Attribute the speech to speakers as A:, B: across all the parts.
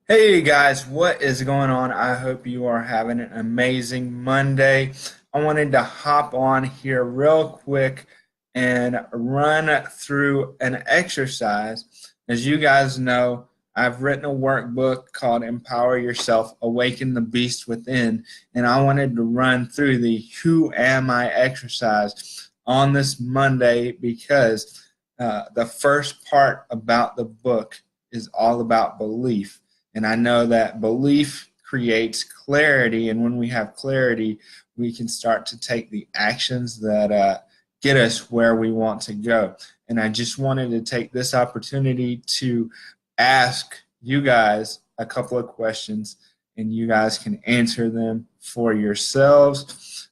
A: Hey guys, what is going on? I hope you are having an amazing Monday. I wanted to hop on here real quick and run through an exercise. As you guys know, I've written a workbook called Empower Yourself, Awaken the Beast Within, and I wanted to run through the Who Am I exercise on this Monday because the first part about the book is all about belief. And I know that belief creates clarity. And when we have clarity, we can start to take the actions that get us where we want to go. And I just wanted to take this opportunity to ask you guys a couple of questions, and you guys can answer them for yourselves.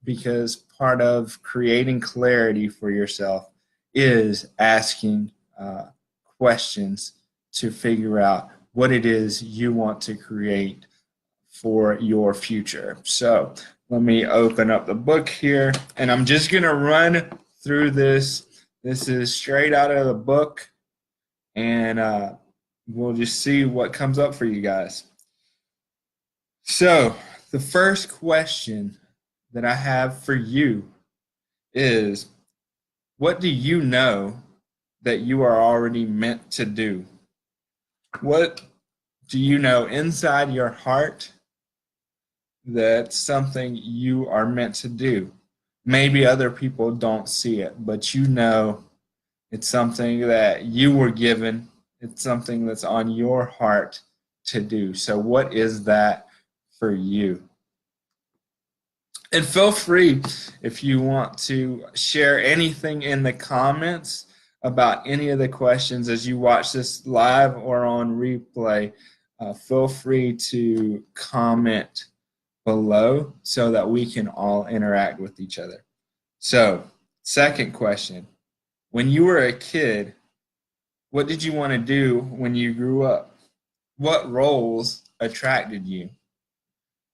A: Because part of creating clarity for yourself is asking questions to figure out what it is you want to create for your future. So let me open up the book here, and I'm just going to run through this. This is straight out of the book, and we'll just see what comes up for you guys. So the first question that I have for you is, what do you know that you are already meant to do? What do you know inside your heart that's something you are meant to do? Maybe other people don't see it, but you know it's something that you were given. It's something that's on your heart to do. So, what is that for you? And feel free if you want to share anything in the comments about any of the questions as you watch this live or on replay. Feel free to comment below so that we can all interact with each other. So, second question. When you were a kid, what did you want to do when you grew up? What roles attracted you?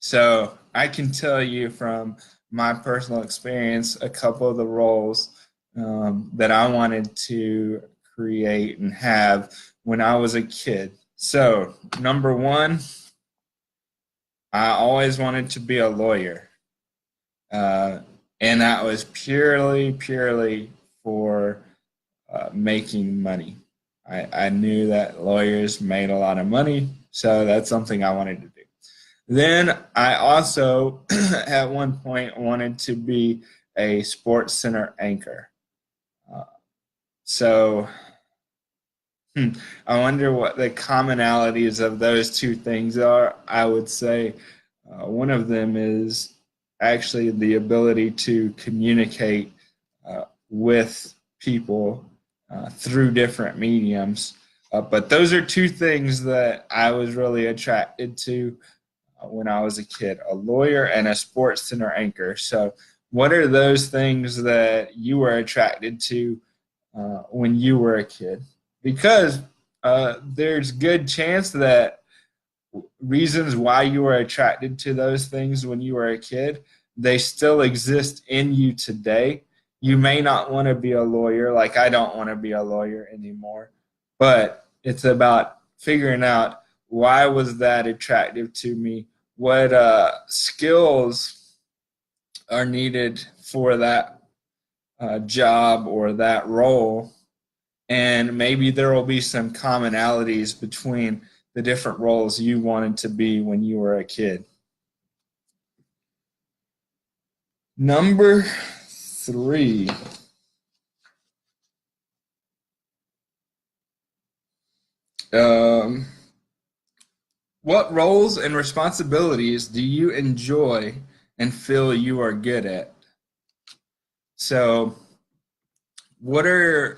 A: So I can tell you from my personal experience a couple of the roles that I wanted to create and have when I was a kid. So, number one, I always wanted to be a lawyer. And that was purely for making money. I knew that lawyers made a lot of money, so that's something I wanted to do. Then I also, at one point, wanted to be a sports center anchor. Uh, so I wonder what the commonalities of those two things are. I would say one of them is actually the ability to communicate with people through different mediums. But those are two things that I was really attracted to when I was a kid, a lawyer and a sports center anchor. So, what are those things that you were attracted to when you were a kid? Because there's good chance that reasons why you were attracted to those things when you were a kid, they still exist in you today. You may not want to be a lawyer, like I don't want to be a lawyer anymore, but it's about figuring out why was that attractive to me, what skills are needed for that job or that role, and maybe there will be some commonalities between the different roles you wanted to be when you were a kid. Number three. Um, what roles and responsibilities do you enjoy and feel you are good at? So, what are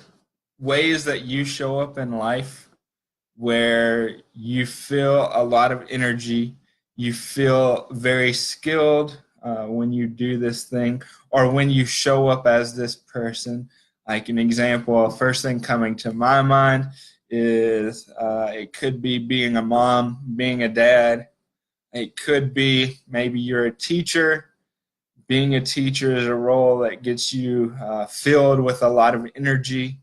A: ways that you show up in life where you feel a lot of energy, you feel very skilled when you do this thing, or when you show up as this person? Like an example, first thing coming to my mind is it could be being a mom, being a dad. It could be maybe you're a teacher. Being a teacher is a role that gets you filled with a lot of energy.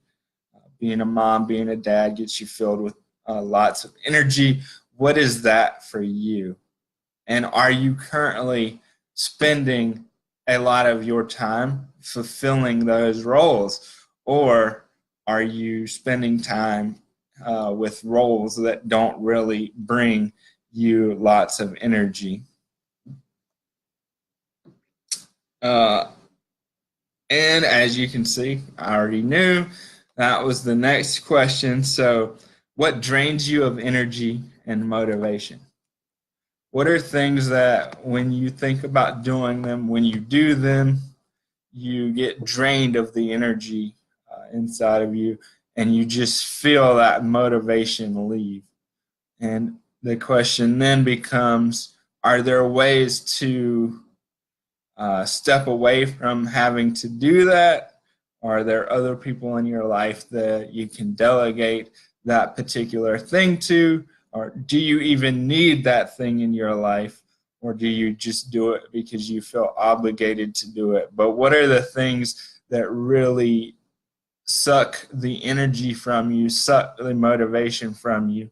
A: Being a mom, being a dad gets you filled with lots of energy. what is that for you? And are you currently spending a lot of your time fulfilling those roles? Or are you spending time with roles that don't really bring you lots of energy? Uh, and as you can see, I already knew that was the next question. So, what drains you of energy and motivation? What are things that when you think about doing them, when you do them, you get drained of the energy inside of you and you just feel that motivation leave? And the question then becomes, are there ways to step away from having to do that? Are there other people in your life that you can delegate that particular thing to? Or do you even need that thing in your life? Or do you just do it because you feel obligated to do it? But what are the things that really suck the energy from you, suck the motivation from you?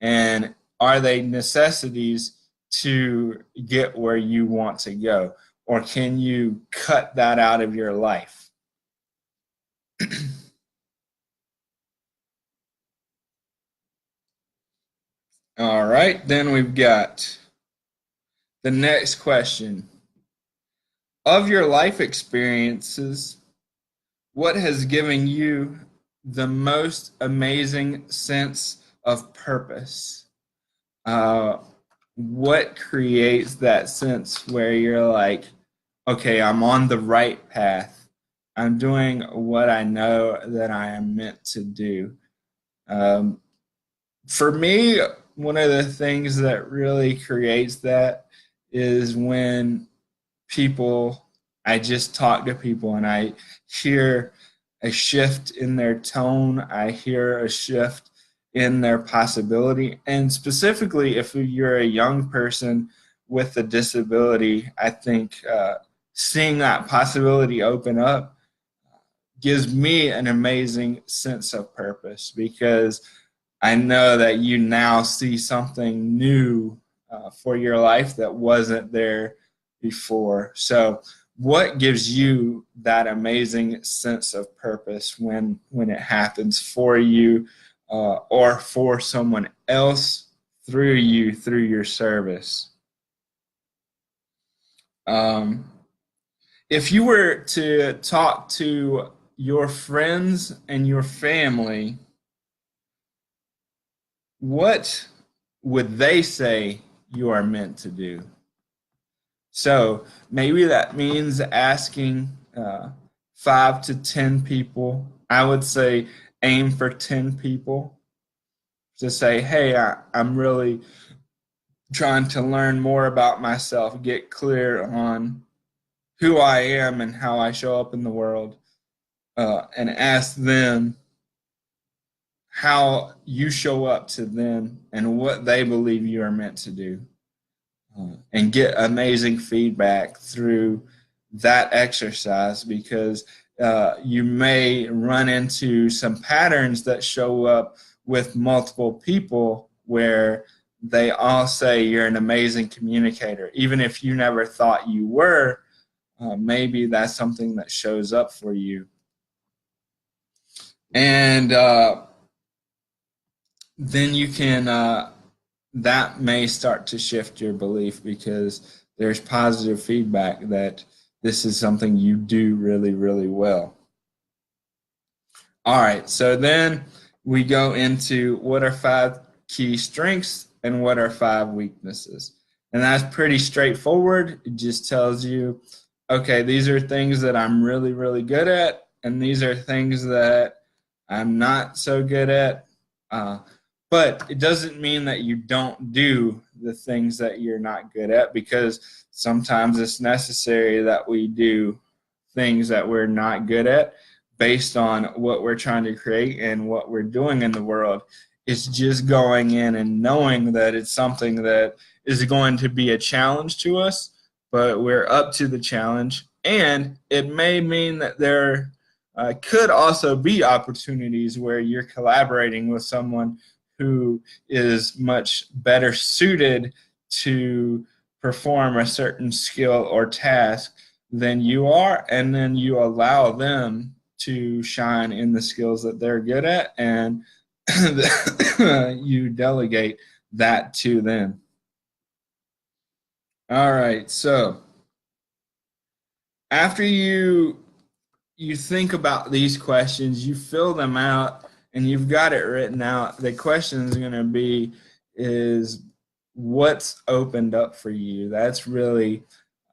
A: And are they necessities to get where you want to go? Or can you cut that out of your life? All right, then we've got the next question. Of your life experiences, what has given you the most amazing sense of purpose? What creates that sense where you're like, okay, I'm on the right path. I'm doing what I know that I am meant to do. Um, for me, one of the things that really creates that is when people, I just talk to people and I hear a shift in their tone, I hear a shift in their possibility. And specifically, if you're a young person with a disability, I think seeing that possibility open up gives me an amazing sense of purpose, because I know that you now see something new for your life that wasn't there before. So, what gives you that amazing sense of purpose when it happens for you or for someone else through you, through your service? Um, if you were to talk to your friends and your family, what would they say you are meant to do? So maybe that means asking 5 to 10 people. I would say aim for 10 people to say, hey, I'm really trying to learn more about myself, get clear on who I am and how I show up in the world, and ask them how you show up to them and what they believe you are meant to do, and get amazing feedback through that exercise, because you may run into some patterns that show up with multiple people where they all say you're an amazing communicator. Even if you never thought you were, maybe that's something that shows up for you. And then you can that may start to shift your belief, because there's positive feedback that this is something you do really, really well. All right, so then we go into what are 5 key strengths and what are 5 weaknesses. And that's pretty straightforward. It just tells you, okay, these are things that I'm really, really good at, and these are things that I'm not so good at. But it doesn't mean that you don't do the things that you're not good at, because sometimes it's necessary that we do things that we're not good at based on what we're trying to create and what we're doing in the world. It's just going in and knowing that it's something that is going to be a challenge to us, but we're up to the challenge. And it may mean that there could also be opportunities where you're collaborating with someone who is much better suited to perform a certain skill or task than you are, and then you allow them to shine in the skills that they're good at, and you delegate that to them. All right, so after you think about these questions, you fill them out, and you've got it written out. The question is going to be is what's opened up for you. That's really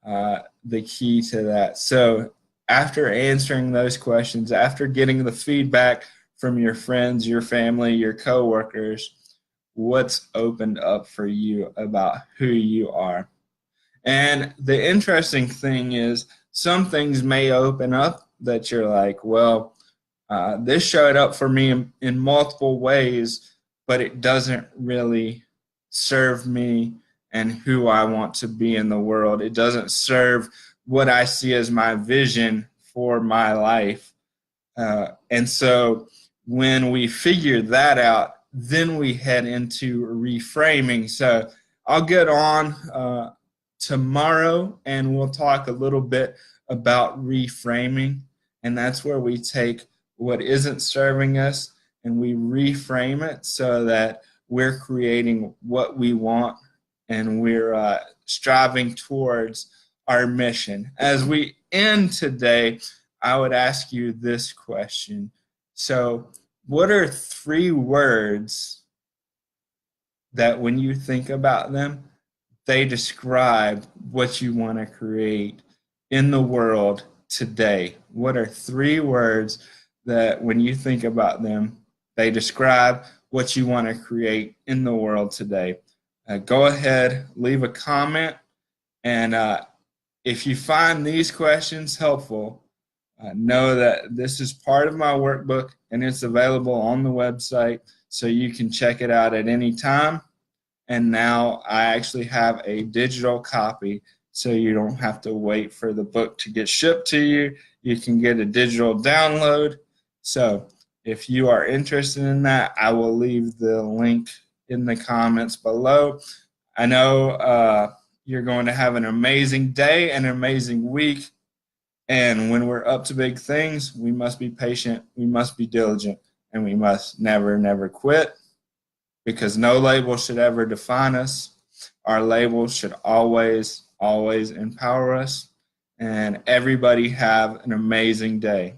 A: the key to that. So after answering those questions, after getting the feedback from your friends, your family, your coworkers, what's opened up for you about who you are. And the interesting thing is some things may open up that you're like, well, this showed up for me in multiple ways, but it doesn't really serve me and who I want to be in the world. It doesn't serve what I see as my vision for my life. And so when we figure that out, then we head into reframing. So I'll get on tomorrow and we'll talk a little bit about reframing. And that's where we take what isn't serving us and we reframe it so that we're creating what we want and we're striving towards our mission. As we end today, I would ask you this question. So, what are 3 words that when you think about them, they describe what you want to create in the world today? What are 3 words that when you think about them, they describe what you want to create in the world today? Go ahead, leave a comment, and if you find these questions helpful, know that this is part of my workbook and it's available on the website so you can check it out at any time. And now I actually have a digital copy so you don't have to wait for the book to get shipped to you. You can get a digital download. So if you are interested in that, I will leave the link in the comments below. I know you're going to have an amazing day, an amazing week. And when we're up to big things, we must be patient, we must be diligent, and we must never, never quit, because no label should ever define us. Our label should always, always empower us. And everybody have an amazing day.